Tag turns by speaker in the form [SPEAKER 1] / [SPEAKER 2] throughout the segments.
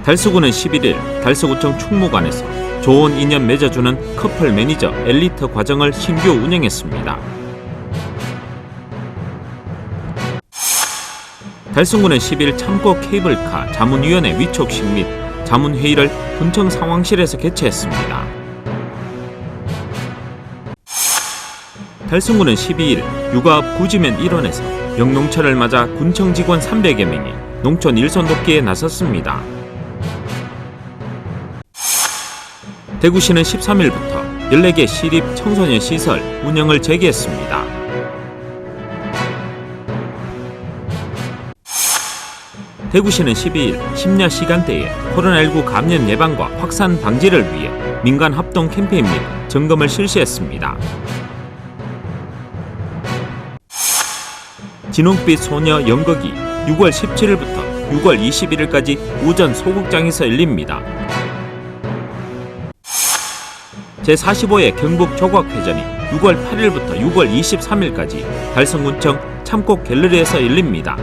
[SPEAKER 1] 달서구는 11일 달서구청 충무관에서 좋은 인연 맺어주는 커플 매니저 엘리트 과정을 신규 운영했습니다. 달서구는 10일 참고 케이블카 자문위원회 위촉식 및 자문회의를 군청 상황실에서 개최했습니다. 달서구는 12일 육아업 구지면 일원에서 영농철을 맞아 군청 직원 300여 명이 농촌 일손 돕기에 나섰습니다. 대구시는 13일부터 14개 시립 청소년 시설 운영을 재개했습니다. 대구시는 12일 심야 시간대에 코로나19 감염 예방과 확산 방지를 위해 민간 합동 캠페인 및 점검을 실시했습니다. 진홍빛 소녀 연극이 6월 17일부터 6월 21일까지 우전 소극장에서 열립니다. 제45회 경북 조각회전이 6월 8일부터 6월 23일까지 달성군청 참곡 갤러리에서 열립니다.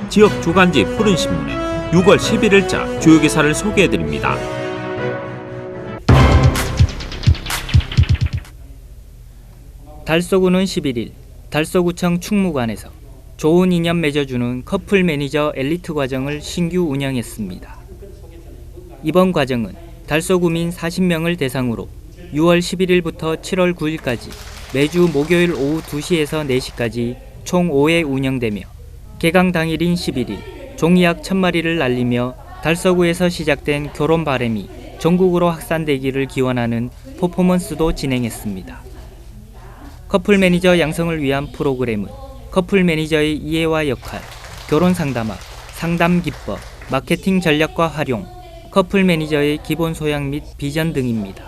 [SPEAKER 1] 지역 주간지 푸른신문에 6월 11일자 주요 기사를 소개해드립니다.
[SPEAKER 2] 달서구는 11일 달서구청 충무관에서 좋은 인연 맺어주는 커플 매니저 엘리트 과정을 신규 운영했습니다. 이번 과정은 달서구민 40명을 대상으로 6월 11일부터 7월 9일까지 매주 목요일 오후 2시에서 4시까지 총 5회 운영되며 개강 당일인 11일 종이약 1000마리를 날리며 달서구에서 시작된 결혼 바람이 전국으로 확산되기를 기원하는 퍼포먼스도 진행했습니다. 커플 매니저 양성을 위한 프로그램은 커플 매니저의 이해와 역할, 결혼 상담학, 상담 기법, 마케팅 전략과 활용, 커플 매니저의 기본 소양 및 비전 등입니다.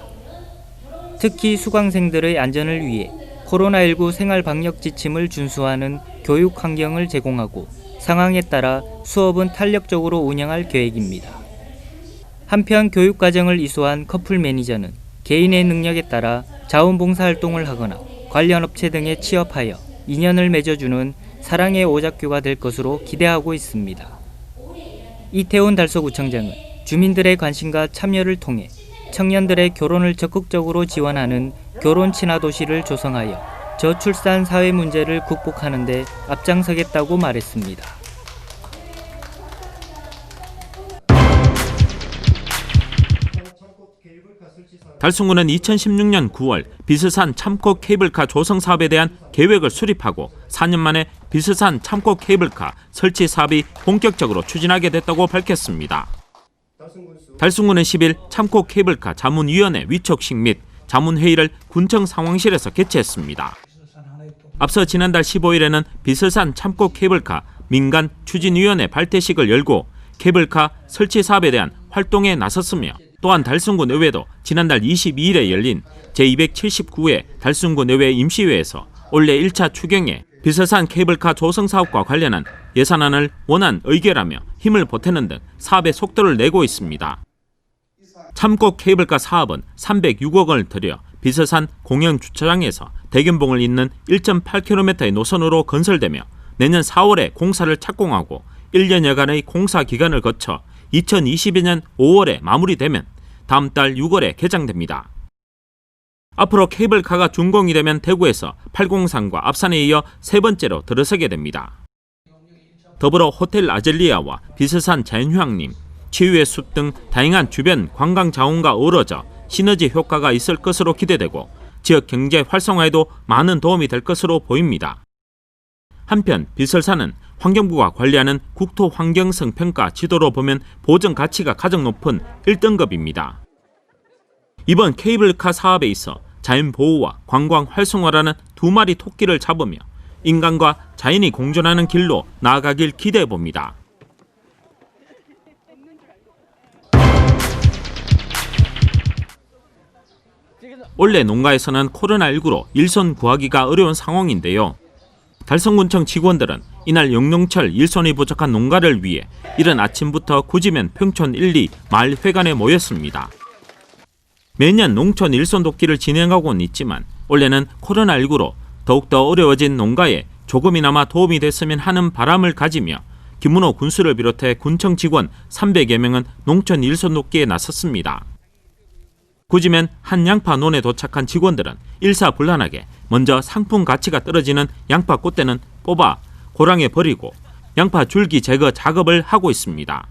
[SPEAKER 2] 특히 수강생들의 안전을 위해 코로나19 생활 방역 지침을 준수하는 교육 환경을 제공하고 상황에 따라 수업은 탄력적으로 운영할 계획입니다. 한편 교육 과정을 이수한 커플 매니저는 개인의 능력에 따라 자원봉사활동을 하거나 관련 업체 등에 취업하여 인연을 맺어주는 사랑의 오작교가 될 것으로 기대하고 있습니다. 이태훈 달서구청장은 주민들의 관심과 참여를 통해 청년들의 결혼을 적극적으로 지원하는 결혼 친화 도시를 조성하여 저출산 사회 문제를 극복하는 데 앞장서겠다고 말했습니다.
[SPEAKER 1] 달서구는 2016년 9월 비스산 참고 케이블카 조성 사업에 대한 계획을 수립하고 4년 만에 비스산 참고 케이블카 설치 사업이 본격적으로 추진하게 됐다고 밝혔습니다. 달서구는 10일 참고 케이블카 자문위원회 위촉식 및 자문회의를 군청 상황실에서 개최했습니다. 앞서 지난달 15일에는 비설산 참고 케이블카 민간 추진위원회 발대식을 열고 케이블카 설치 사업에 대한 활동에 나섰으며 또한 달서구 내외도 지난달 22일에 열린 제279회 달서구 내외 임시회에서 올해 1차 추경에 비설산 케이블카 조성 사업과 관련한 예산안을 원안 의결하며 힘을 보태는 등 사업의 속도를 내고 있습니다. 참고 케이블카 사업은 306억 원을 들여 비설산 공영주차장에서 대견봉을 잇는 1.8km의 노선으로 건설되며 내년 4월에 공사를 착공하고 1년여간의 공사 기간을 거쳐 2022년 5월에 마무리되면 다음 달 6월에 개장됩니다. 앞으로 케이블카가 준공이 되면 대구에서 803과 앞산에 이어 세 번째로 들어서게 됩니다. 더불어 호텔 아젤리아와 비설산 자연휴양림, 치유의 숲 등 다양한 주변 관광 자원과 어우러져 시너지 효과가 있을 것으로 기대되고 지역 경제 활성화에도 많은 도움이 될 것으로 보입니다. 한편 비설산은 환경부가 관리하는 국토환경성 평가 지도로 보면 보전 가치가 가장 높은 1등급입니다. 이번 케이블카 사업에 있어 자연보호와 관광 활성화라는 두 마리 토끼를 잡으며 인간과 자연이 공존하는 길로 나아가길 기대해봅니다. 원래 농가에서는 코로나19로 일손 구하기가 어려운 상황인데요. 달성군청 직원들은 이날 영농철 일손이 부족한 농가를 위해 이른 아침부터 구지면 평촌 1, 2 마을회관에 모였습니다. 매년 농촌 일손 돕기를 진행하고는 있지만 올해는 코로나19로 더욱더 어려워진 농가에 조금이나마 도움이 됐으면 하는 바람을 가지며 김문호 군수를 비롯해 군청 직원 300여 명은 농촌 일손 돕기에 나섰습니다. 구지면 한 양파 논에 도착한 직원들은 일사불란하게 먼저 상품 가치가 떨어지는 양파 꽃대는 뽑아 고랑에 버리고 양파 줄기 제거 작업을 하고 있습니다.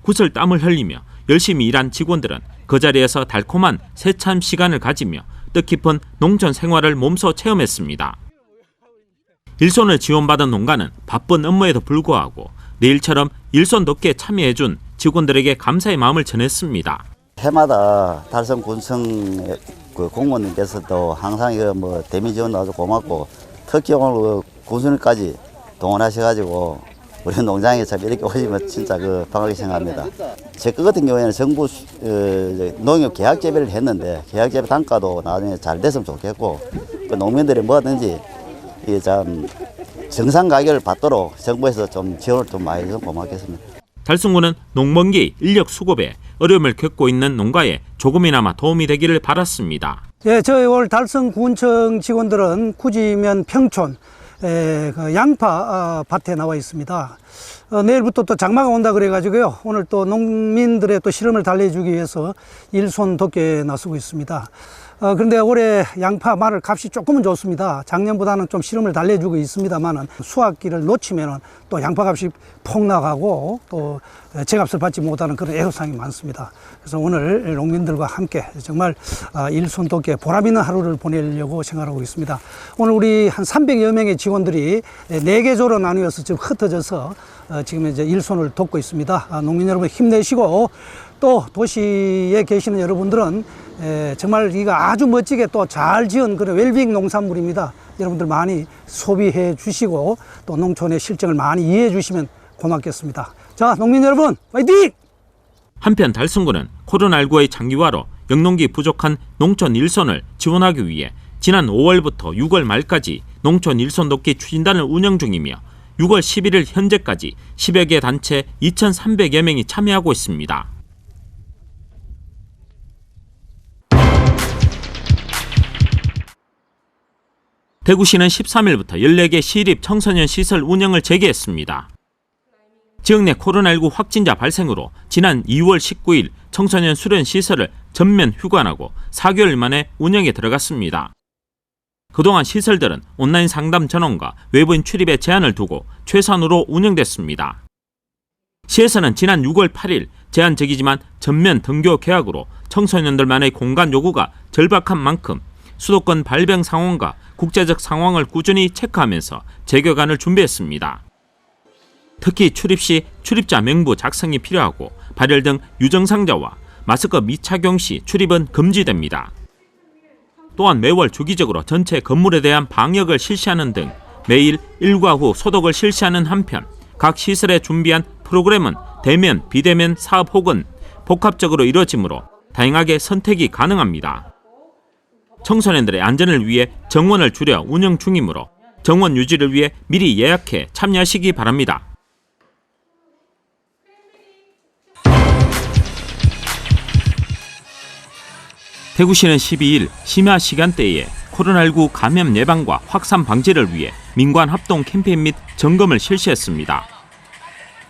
[SPEAKER 1] 구슬 땀을 흘리며 열심히 일한 직원들은 그 자리에서 달콤한 새참 시간을 가지며 뜻깊은 농촌 생활을 몸소 체험했습니다. 일손을 지원받은 농가는 바쁜 업무에도 불구하고 내일처럼 일손 돕기에 참여해준 직원들에게 감사의 마음을 전했습니다.
[SPEAKER 3] 해마다 달성군청 공무원님께서도 항상 이거 대미 지원 나와서 고맙고 특히 오늘 군수님까지 동원하셔가지고 우리 농장에 참 이렇게 오시면 진짜 반갑게 생각합니다. 제 거 같은 경우에는 정부 농협 계약 재배를 했는데 계약 재배 단가도 나중에 잘 됐으면 좋겠고 농민들이 뭐든지 이게 참 정상 가격을 받도록 정부에서 좀 지원을 좀 많이 해서 고맙겠습니다.
[SPEAKER 1] 달성군은 농번기 인력 수급에 어려움을 겪고 있는 농가에 조금이나마 도움이 되기를 바랐습니다.
[SPEAKER 4] 예, 저희 올 달성군청 직원들은 구지면 평촌 양파 밭에 나와 있습니다. 내일부터 또 장마가 온다 그래가지고요. 오늘 또 농민들의 또 실험을 달래주기 위해서 일손 돕기에 나서고 있습니다. 그런데 올해 양파, 마늘 값이 조금은 좋습니다. 작년보다는 좀 실험을 달래주고 있습니다만은 수확기를 놓치면은 또 양파 값이 폭락하고 또 제값을 받지 못하는 그런 애로사항이 많습니다. 그래서 오늘 농민들과 함께 정말 일손 돕기에 보람 있는 하루를 보내려고 생각하고 있습니다. 오늘 우리 한 300여 명의 직원들이 4개조로 나누어서 지금 흩어져서 지금 이제 일손을 돕고 있습니다. 농민 여러분 힘내시고 또 도시에 계시는 여러분들은 정말 이거 아주 멋지게 또 잘 지은 그런 웰빙 농산물입니다. 여러분들 많이 소비해 주시고 또 농촌의 실정을 많이 이해해 주시면 고맙겠습니다. 자, 농민 여러분 화이팅!
[SPEAKER 1] 한편 달성군은 코로나19의 장기화로 영농기 부족한 농촌 일손을 지원하기 위해 지난 5월부터 6월 말까지 농촌 일손 돕기 추진단을 운영 중이며 6월 11일 현재까지 10여 개 단체 2,300여 명이 참여하고 있습니다. 대구시는 13일부터 14개 시립 청소년 시설 운영을 재개했습니다. 지역 내 코로나19 확진자 발생으로 지난 2월 19일 청소년 수련 시설을 전면 휴관하고 4개월 만에 운영에 들어갔습니다. 그동안 시설들은 온라인 상담 전원과 외부인 출입에 제한을 두고 최선으로 운영됐습니다. 시에서는 지난 6월 8일 제한적이지만 전면 등교 계약으로 청소년들만의 공간 요구가 절박한 만큼 수도권 발병 상황과 국제적 상황을 꾸준히 체크하면서 재개관을 준비했습니다. 특히 출입 시 출입자 명부 작성이 필요하고 발열 등 유증상자와 마스크 미착용 시 출입은 금지됩니다. 또한 매월 주기적으로 전체 건물에 대한 방역을 실시하는 등 매일 일과 후 소독을 실시하는 한편 각 시설에 준비한 프로그램은 대면, 비대면 사업 혹은 복합적으로 이루어지므로 다양하게 선택이 가능합니다. 청소년들의 안전을 위해 정원을 줄여 운영 중이므로 정원 유지를 위해 미리 예약해 참여하시기 바랍니다. 대구시는 12일 심야 시간대에 코로나19 감염 예방과 확산 방지를 위해 민관 합동 캠페인 및 점검을 실시했습니다.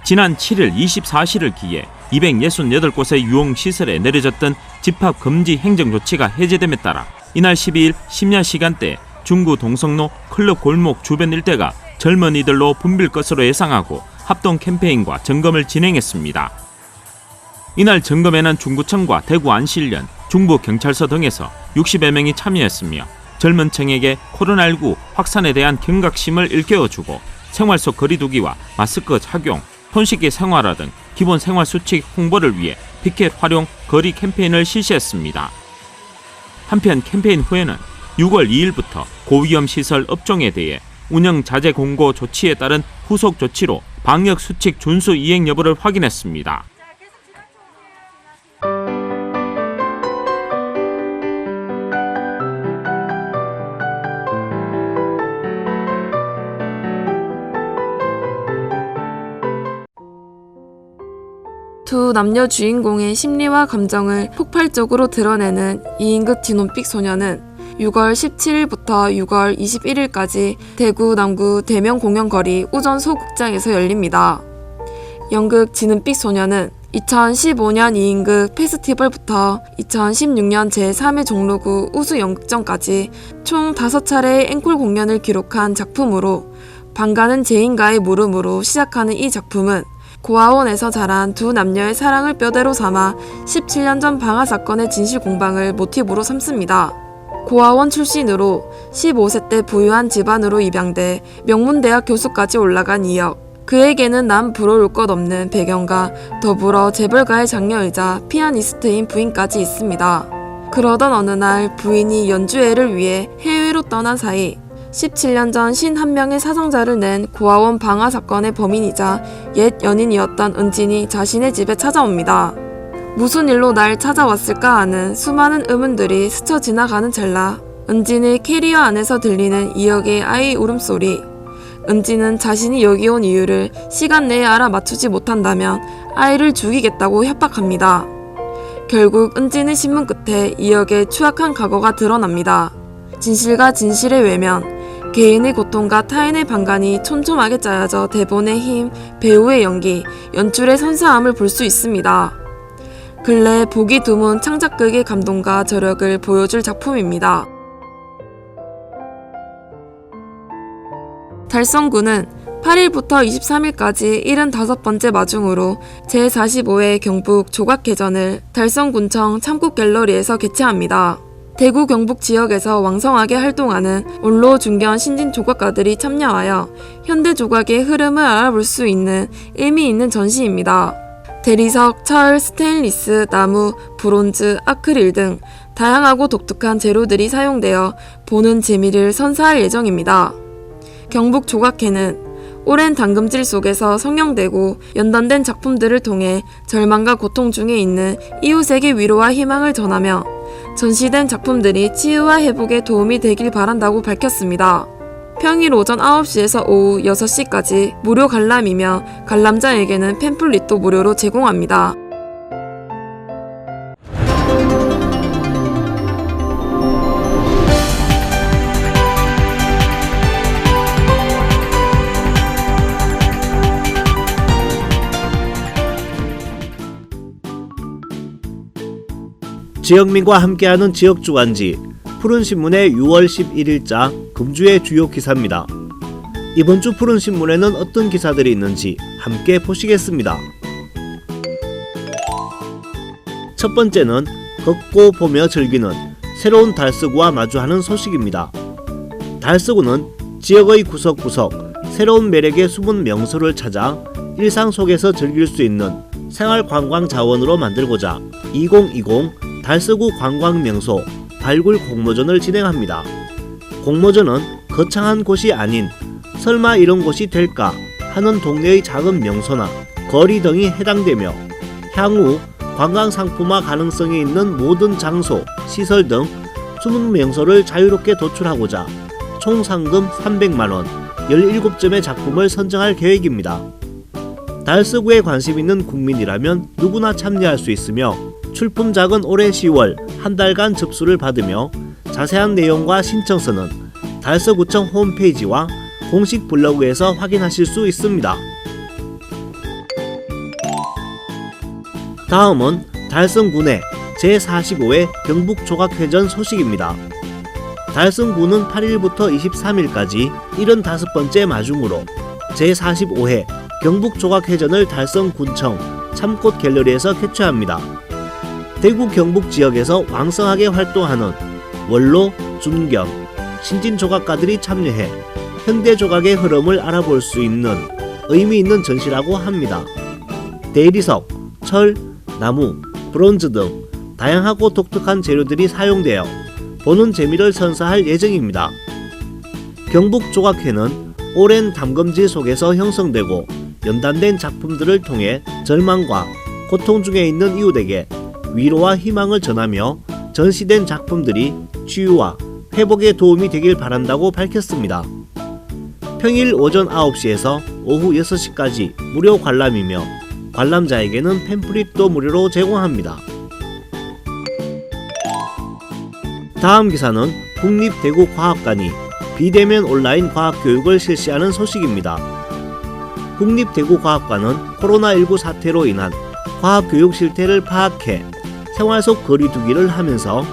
[SPEAKER 1] 지난 7일 24시를 기해 268곳의 유흥시설에 내려졌던 집합금지 행정조치가 해제됨에 따라 이날 12일 심야 시간대 중구 동성로 클럽 골목 주변 일대가 젊은이들로 붐빌 것으로 예상하고 합동 캠페인과 점검을 진행했습니다. 이날 점검에는 중구청과 대구 안실련, 중부경찰서 등에서 60여 명이 참여했으며 젊은 층에게 코로나19 확산에 대한 경각심을 일깨워주고 생활 속 거리두기와 마스크 착용, 손 씻기 생활화 등 기본 생활수칙 홍보를 위해 피켓 활용 거리 캠페인을 실시했습니다. 한편 캠페인 후에는 6월 2일부터 고위험 시설 업종에 대해 운영 자제 공고 조치에 따른 후속 조치로 방역 수칙 준수 이행 여부를 확인했습니다.
[SPEAKER 5] 두 남녀 주인공의 심리와 감정을 폭발적으로 드러내는 이인극 진혼픽 소녀는 6월 17일부터 6월 21일까지 대구 남구 대명공연거리 우전 소극장에서 열립니다. 연극 진은빛 소녀는 2015년 이인극 페스티벌부터 2016년 제3회 종로구 우수연극전까지 총 5차례의 앵콜 공연을 기록한 작품으로 방가는 제인가의 물음으로 시작하는 이 작품은 고아원에서 자란 두 남녀의 사랑을 뼈대로 삼아 17년 전 방화 사건의 진실 공방을 모티브로 삼습니다. 고아원 출신으로 15세 때 부유한 집안으로 입양돼 명문대학 교수까지 올라간 이역. 그에게는 남 부러울 것 없는 배경과 더불어 재벌가의 장녀이자 피아니스트인 부인까지 있습니다. 그러던 어느 날 부인이 연주회를 위해 해외로 떠난 사이 17년 전 51명의 사상자를 낸 고아원 방화 사건의 범인이자 옛 연인이었던 은진이 자신의 집에 찾아옵니다. 무슨 일로 날 찾아왔을까 하는 수많은 의문들이 스쳐 지나가는 찰나 은진의 캐리어 안에서 들리는 이역의 아이 울음소리. 은진은 자신이 여기 온 이유를 시간 내에 알아맞추지 못한다면 아이를 죽이겠다고 협박합니다. 결국 은진의 신문 끝에 이역의 추악한 각오가 드러납니다. 진실과 진실의 외면, 개인의 고통과 타인의 방간이 촘촘하게 짜여져 대본의 힘, 배우의 연기, 연출의 선사함을 볼 수 있습니다. 근래 보기 드문 창작극의 감동과 저력을 보여줄 작품입니다. 달성군은 8일부터 23일까지 75번째 마중으로 제45회 경북 조각회전을 달성군청 참꽃갤러리에서 개최합니다. 대구 경북 지역에서 왕성하게 활동하는 원로 중견 신진 조각가들이 참여하여 현대 조각의 흐름을 알아볼 수 있는 의미 있는 전시입니다. 대리석, 철, 스테인리스, 나무, 브론즈, 아크릴 등 다양하고 독특한 재료들이 사용되어 보는 재미를 선사할 예정입니다. 경북 조각회는 오랜 당금질 속에서 성형되고 연단된 작품들을 통해 절망과 고통 중에 있는 이웃에게 위로와 희망을 전하며 전시된 작품들이 치유와 회복에 도움이 되길 바란다고 밝혔습니다. 평일 오전 9시에서 오후 6시까지 무료 관람이며 관람자에게는 팸플릿도 무료로 제공합니다.
[SPEAKER 6] 지역민과 함께하는 지역주간지 푸른신문의 6월 11일자 금주의 주요 기사입니다. 이번 주 푸른신문에는 어떤 기사들이 있는지 함께 보시겠습니다. 첫 번째는 걷고 보며 즐기는 새로운 달서구와 마주하는 소식입니다. 달서구는 지역의 구석구석 새로운 매력의 숨은 명소를 찾아 일상 속에서 즐길 수 있는 생활관광 자원으로 만들고자 2020 달서구 관광명소 발굴 공모전을 진행합니다. 공모전은 거창한 곳이 아닌 설마 이런 곳이 될까 하는 동네의 작은 명소나 거리 등이 해당되며 향후 관광상품화 가능성이 있는 모든 장소, 시설 등 숨은 명소를 자유롭게 도출하고자 총 상금 300만원, 17점의 작품을 선정할 계획입니다. 달서구에 관심 있는 국민이라면 누구나 참여할 수 있으며 출품작은 올해 10월 한 달간 접수를 받으며 자세한 내용과 신청서는 달서구청 홈페이지와 공식 블로그에서 확인하실 수 있습니다. 다음은 달성군의 제45회 경북조각회전 소식입니다. 달성군은 8일부터 23일까지 75번째 마중으로 제45회 경북조각회전을 달성군청 참꽃갤러리에서 개최합니다. 대구 경북 지역에서 왕성하게 활동하는 원로, 중견, 신진 조각가들이 참여해 현대 조각의 흐름을 알아볼 수 있는 의미 있는 전시라고 합니다. 대리석, 철, 나무, 브론즈 등 다양하고 독특한 재료들이 사용되어 보는 재미를 선사할 예정입니다. 경북 조각회는 오랜 담금질 속에서 형성되고 연단된 작품들을 통해 절망과 고통 중에 있는 이웃에게 위로와 희망을 전하며 전시된 작품들이 치유와 회복에 도움이 되길 바란다고 밝혔습니다. 평일 오전 9시에서 오후 6시까지 무료 관람이며 관람자에게는 팸플릿도 무료로 제공합니다. 다음 기사는 국립대구과학관이 비대면 온라인 과학교육을 실시하는 소식입니다. 국립대구과학관은 코로나19 사태로 인한 과학교육 실태를 파악해 생활 속 거리두기를 하면서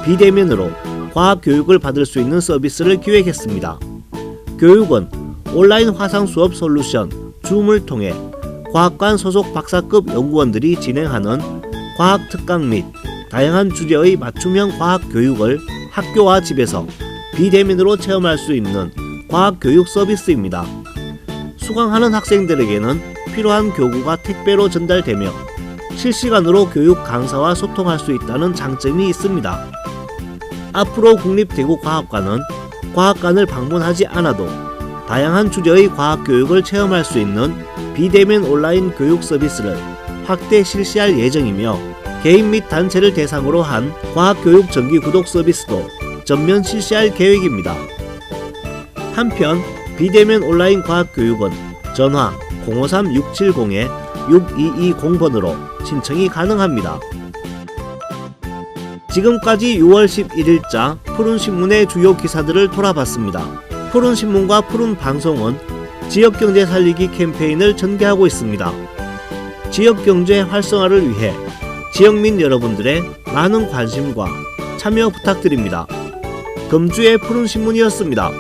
[SPEAKER 6] 비대면으로 과학교육을 받을 수 있는 서비스를 기획했습니다. 교육은 온라인 화상 수업 솔루션 줌을 통해 과학관 소속 박사급 연구원들이 진행하는 과학 특강 및 다양한 주제의 맞춤형 과학 교육을 학교와 집에서 비대면으로 체험할 수 있는 과학 교육 서비스입니다. 수강하는 학생들에게는 필요한 교구가 택배로 전달되며 실시간으로 교육 강사와 소통할 수 있다는 장점이 있습니다. 앞으로 국립대구과학관은 과학관을 방문하지 않아도 다양한 주제의 과학 교육을 체험할 수 있는 비대면 온라인 교육 서비스를 확대 실시할 예정이며 개인 및 단체를 대상으로 한 과학교육 정기 구독 서비스도 전면 실시할 계획입니다. 한편 비대면 온라인 과학교육은 전화 053-670-6220번으로 신청이 가능합니다. 지금까지 6월 11일자 푸른신문의 주요 기사들을 돌아봤습니다. 푸른신문과 푸른방송은 지역경제 살리기 캠페인을 전개하고 있습니다. 지역경제 활성화를 위해 지역민 여러분들의 많은 관심과 참여 부탁드립니다. 금주의 푸른신문이었습니다.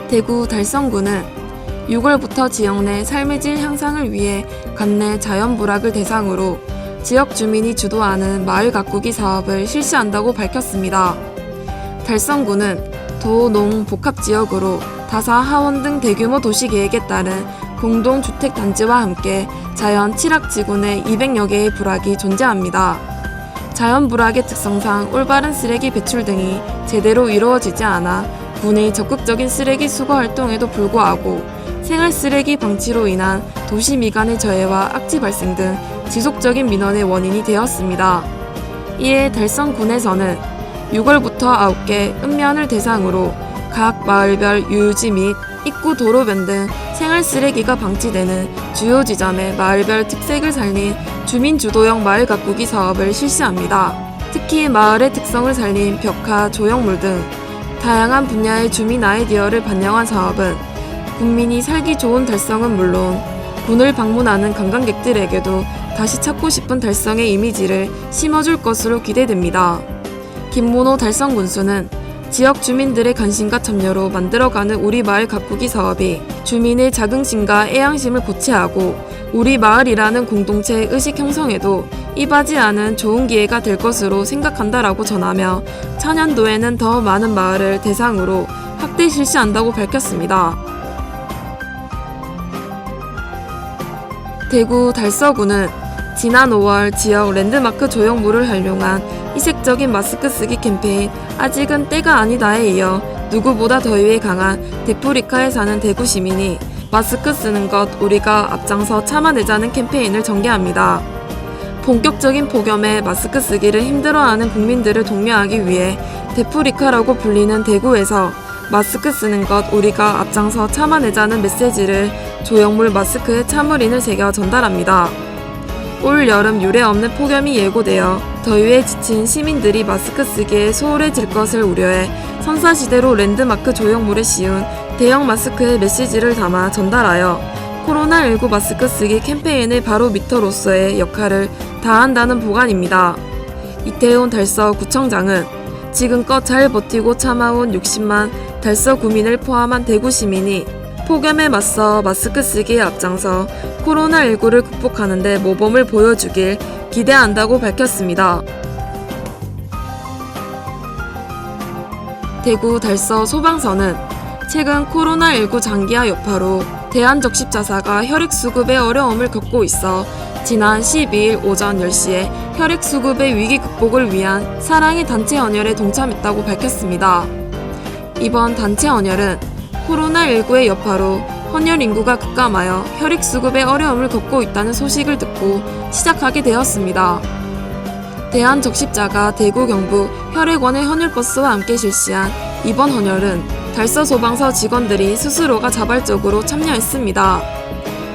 [SPEAKER 5] 대구 달성구는 6월부터 지역 내 삶의 질 향상을 위해 관내 자연불악을 대상으로 지역 주민이 주도하는 마을 가꾸기 사업을 실시한다고 밝혔습니다. 달성구는 도, 농, 복합지역으로 다사, 하원 등 대규모 도시계획에 따른 공동주택단지와 함께 자연 칠학지구 내 200여 개의 불악이 존재합니다. 자연불악의 특성상 올바른 쓰레기 배출 등이 제대로 이루어지지 않아 군의 적극적인 쓰레기 수거 활동에도 불구하고 생활쓰레기 방치로 인한 도시 미관의 저해와 악취 발생 등 지속적인 민원의 원인이 되었습니다. 이에 달성군에서는 6월부터 9개 읍면을 대상으로 각 마을별 유유지 및 입구 도로변 등 생활쓰레기가 방치되는 주요 지점에 마을별 특색을 살린 주민주도형 마을 가꾸기 사업을 실시합니다. 특히 마을의 특성을 살린 벽화, 조형물 등 다양한 분야의 주민 아이디어를 반영한 사업은 국민이 살기 좋은 달성은 물론 군을 방문하는 관광객들에게도 다시 찾고 싶은 달성의 이미지를 심어줄 것으로 기대됩니다. 김문호 달성군수는 지역 주민들의 관심과 참여로 만들어가는 우리 마을 가꾸기 사업이 주민의 자긍심과 애양심을 고취하고 우리 마을이라는 공동체의 의식 형성에도 이바지 않은 좋은 기회가 될 것으로 생각한다라고 전하며 차년도에는 더 많은 마을을 대상으로 확대 실시한다고 밝혔습니다. 대구 달서구는 지난 5월 지역 랜드마크 조형물을 활용한 이색적인 마스크 쓰기 캠페인 아직은 때가 아니다에 이어 누구보다 더위에 강한 데프리카에 사는 대구 시민이 마스크 쓰는 것 우리가 앞장서 참아내자는 캠페인을 전개합니다. 본격적인 폭염에 마스크 쓰기를 힘들어하는 국민들을 독려하기 위해 데프리카라고 불리는 대구에서 마스크 쓰는 것 우리가 앞장서 참아내자는 메시지를 조형물 마스크에 참을인을 새겨 전달합니다. 올 여름 유례없는 폭염이 예고되어 더위에 지친 시민들이 마스크 쓰기에 소홀해질 것을 우려해 선사시대로 랜드마크 조형물에 씌운 대형 마스크의 메시지를 담아 전달하여 코로나19 마스크 쓰기 캠페인의 바로미터로서의 역할을 다한다는 보관입니다. 이태훈 달서구청장은 지금껏 잘 버티고 참아온 60만 달서구민을 포함한 대구 시민이 폭염에 맞서 마스크 쓰기에 앞장서 코로나19를 극복하는 데 모범을 보여주길 기대한다고 밝혔습니다. 대구 달서 소방서는 최근 코로나19 장기화 여파로 대한적십자사가 혈액수급에 어려움을 겪고 있어 지난 12일 오전 10시에 혈액수급의 위기 극복을 위한 사랑의 단체 헌혈에 동참했다고 밝혔습니다. 이번 단체 헌혈은 코로나19의 여파로 헌혈 인구가 급감하여 혈액 수급에 어려움을 겪고 있다는 소식을 듣고 시작하게 되었습니다. 대한적십자가 대구 경북 혈액원의 헌혈버스와 함께 실시한 이번 헌혈은 달서 소방서 직원들이 스스로가 자발적으로 참여했습니다.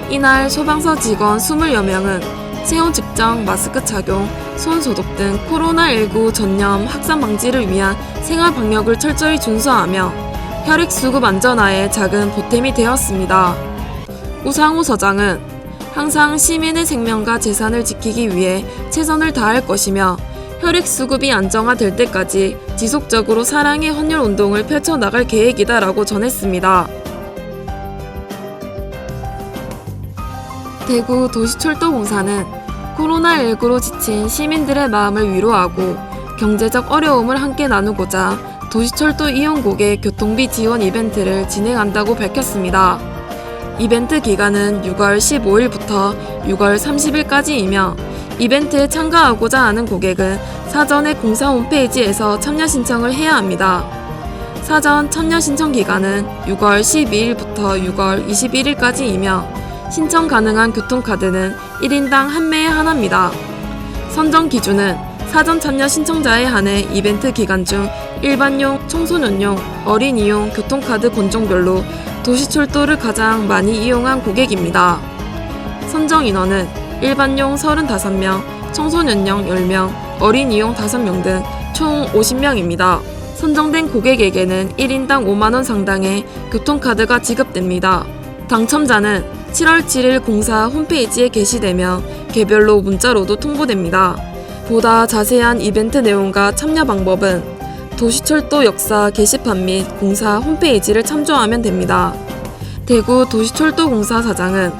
[SPEAKER 5] 이날 소방서 직원 20여 명은 체온 측정, 마스크 착용, 손 소독 등 코로나19 전염 확산 방지를 위한 생활 방역을 철저히 준수하며 혈액 수급 안전화에 작은 보탬이 되었습니다. 우상호 서장은 항상 시민의 생명과 재산을 지키기 위해 최선을 다할 것이며 혈액 수급이 안정화될 때까지 지속적으로 사랑의 헌혈 운동을 펼쳐나갈 계획이다라고 전했습니다. 대구 도시철도공사는 코로나19로 지친 시민들의 마음을 위로하고 경제적 어려움을 함께 나누고자 도시철도 이용국의 교통비 지원 이벤트를 진행한다고 밝혔습니다. 이벤트 기간은 6월 15일부터 6월 30일까지이며 이벤트에 참가하고자 하는 고객은 사전에 공사 홈페이지에서 참여 신청을 해야 합니다. 사전 참여 신청 기간은 6월 12일부터 6월 21일까지이며 신청 가능한 교통카드는 1인당 한 매에 하나입니다. 선정 기준은 사전 참여 신청자에 한해 이벤트 기간 중 일반용, 청소년용, 어린이용 교통카드 권종별로 도시철도를 가장 많이 이용한 고객입니다. 선정 인원은 일반용 35명, 청소년용 10명, 어린이용 5명 등 총 50명입니다. 선정된 고객에게는 1인당 5만원 상당의 교통카드가 지급됩니다. 당첨자는 7월 7일 공사 홈페이지에 게시되며 개별로 문자로도 통보됩니다. 보다 자세한 이벤트 내용과 참여 방법은 도시철도 역사 게시판 및 공사 홈페이지를 참조하면 됩니다. 대구 도시철도공사 사장은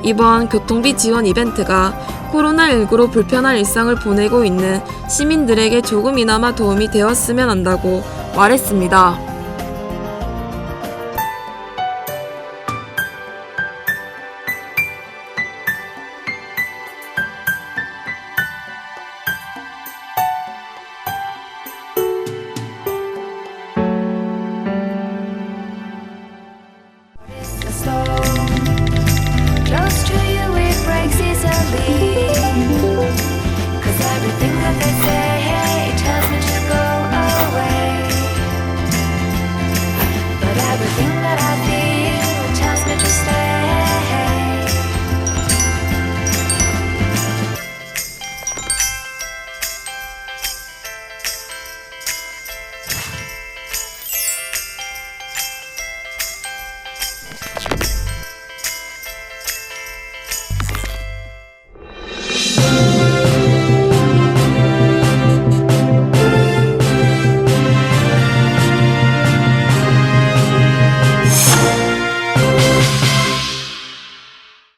[SPEAKER 5] 이번 교통비 지원 이벤트가 코로나19로 불편한 일상을 보내고 있는 시민들에게 조금이나마 도움이 되었으면 한다고 말했습니다.